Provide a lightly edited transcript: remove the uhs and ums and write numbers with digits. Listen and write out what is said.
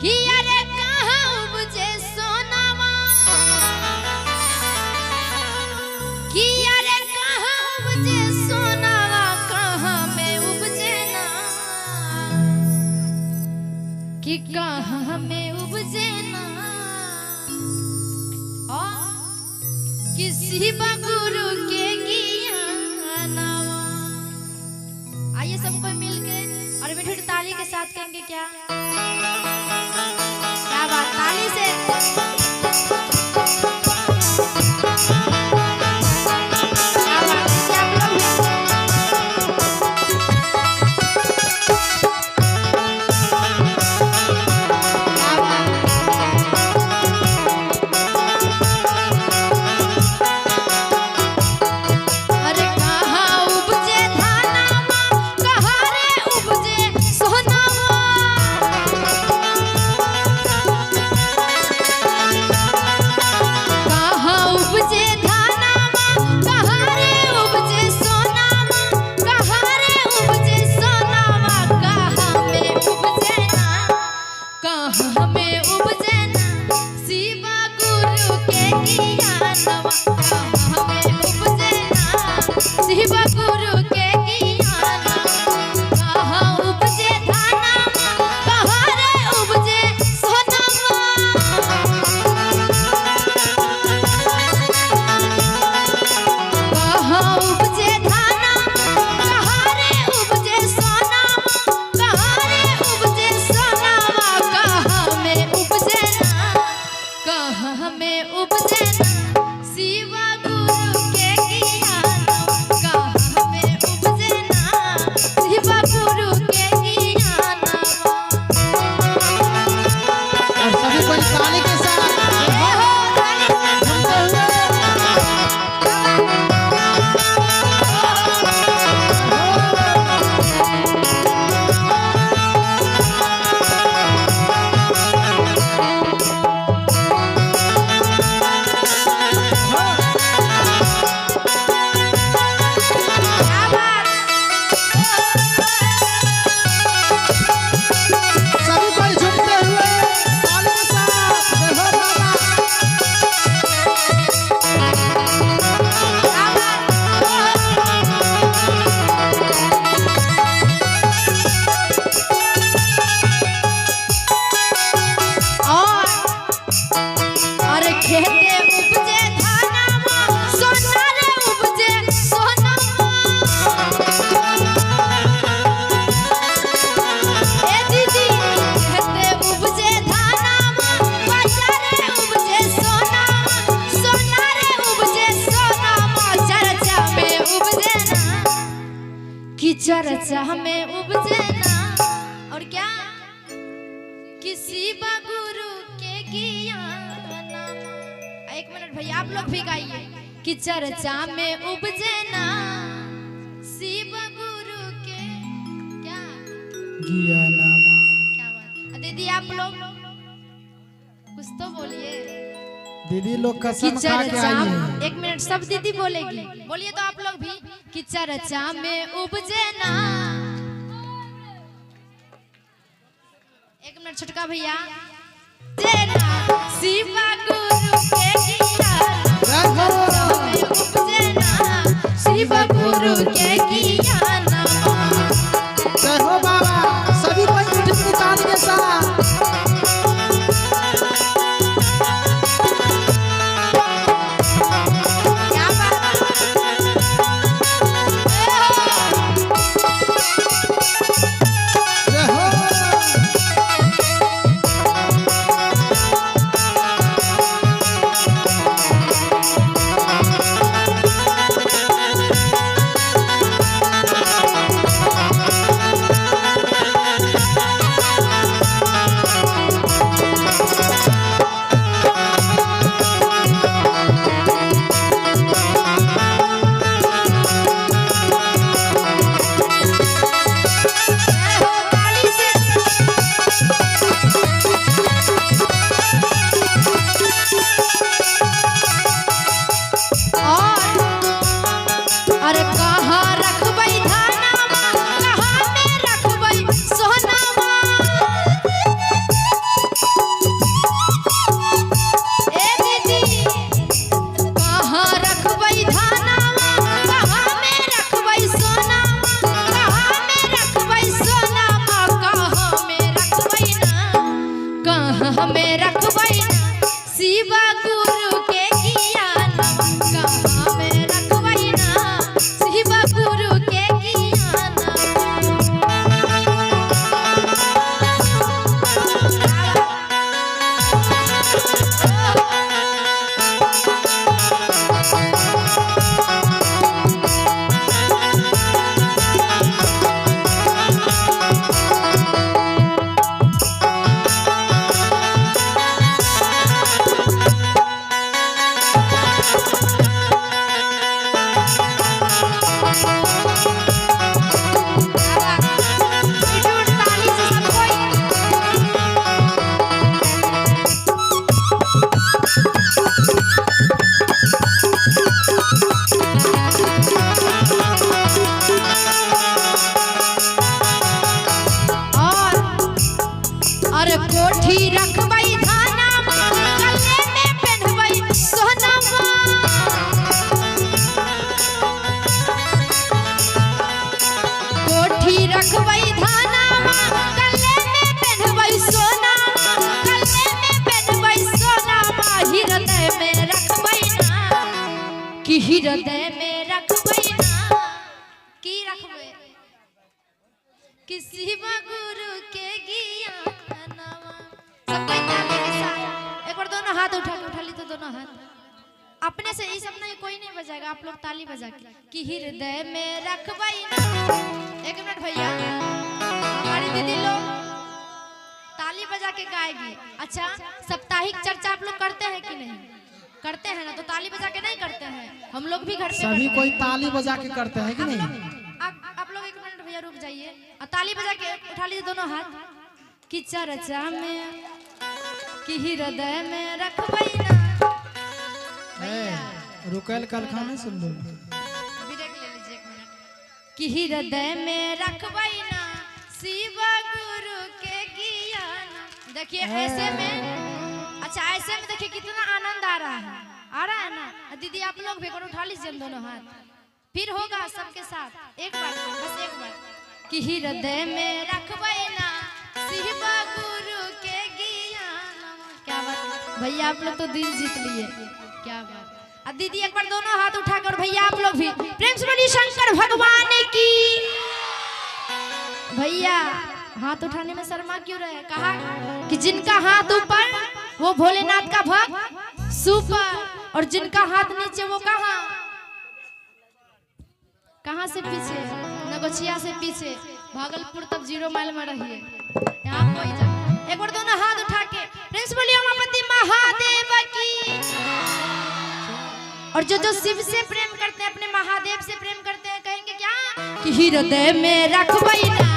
कि अरे कहाँ उपजे सोनावा कि अरे कहाँ उपजे सोनावा कहाँ में उपजे ना कि कहाँ में उपजे ना किसी गुरु के ज्ञानवा। आइए सबको मिलके और मीठी ताली के साथ कहेंगे क्या बात ताली से चर्चा में उपजे ना और क्या किसी गुरु के ज्ञानवा। एक मिनट भैया आप लोग भी गाइए कि चर्चा में उपजे ना शिव गुरु के क्या ज्ञानवा। क्या बात दीदी आप लोग कुछ तो बोलिए दीदी लोग कसम खा के आई है। एक मिनट सब दीदी बोलेगी बोलिए तो आप लोग भी कि चर्चा में उपजे ना। एक मिनट छुटका भैया शिव गुरु के ज्ञानवा में उपजे ना शिव गुरु के ज्ञानवा। जय हो बाबा सभी कोई मीठी मीठी ताली के साथ कोठी रखबई धाना गले में पहनबई सोनामा कोठी रखबई धाना गले में पहनबई सोना गले में पहनबई सोनामा हृदय में रखबई ना कि हृदय में रखबई ना की रखबई किसी गुरु के ज्ञानवा। सब कोई ताली के साथ एक बार दोनों हाथ उठा ली तो दोनों हाथ अपने से, इस अपना कोई नहीं बजाएगा, आप लोग ताली बजा के कि हृदय में रखबई ना। एक मिनट भैया, हमारी दीदी लोग ताली बजा के गाएगी। अच्छा, साप्ताहिक चर्चा आप लोग करते हैं कि नहीं? करते हैं ना, तो ताली बजा के नहीं करते हैं? हम लोग भी घर पे सभी कोई ताली बजा के करते हैं कि नहीं? आप लोग एक मिनट भैया रुक जाइए और ताली बजा के उठा लीजिए दोनों हाथ कि चर्चा में कि हृदय में रखबई ना। रुकल कल खाने सुन लो, ब्रेक ले लीजिए एक मिनट कि हृदय में रखबई ना शिव गुरु के ज्ञान। देखिए ऐसे में, अच्छा ऐसे में देखिए कितना आनंद आ रहा है ना दीदी? आप लोग भी एक बार उठा लीजिए दोनों हाथ, फिर होगा सबके साथ एक बार, बस एक बार कि हृदय में रखबई ना शिव गुरु के ज्ञान। क्या बात भैया, आप लोग तो दिल जीत लिए, क्या बात। अब दीदी एक बार दोनों हाथ उठाकर, भैया आप लोग भी प्रेम से बोलिए शंकर भगवान की। भैया हाथ उठाने में शर्मा क्यों रहे? कहा कि जिनका हाथ ऊपर वो भोलेनाथ का भक्त सुपर, और जिनका हाथ नीचे वो कहाँ से पीछे, नगोछिया से पीछे, भागलपुर तब 0 माइल में रहिए, यहाँ कोई जा। एक बार दोनों हाथ उठा के प्रेम से बोलिए उमापति महादेव की। और जो शिव से प्रेम करते हैं, अपने महादेव से प्रेम करते हैं, कहेंगे क्या कि हृदय में रखबई ना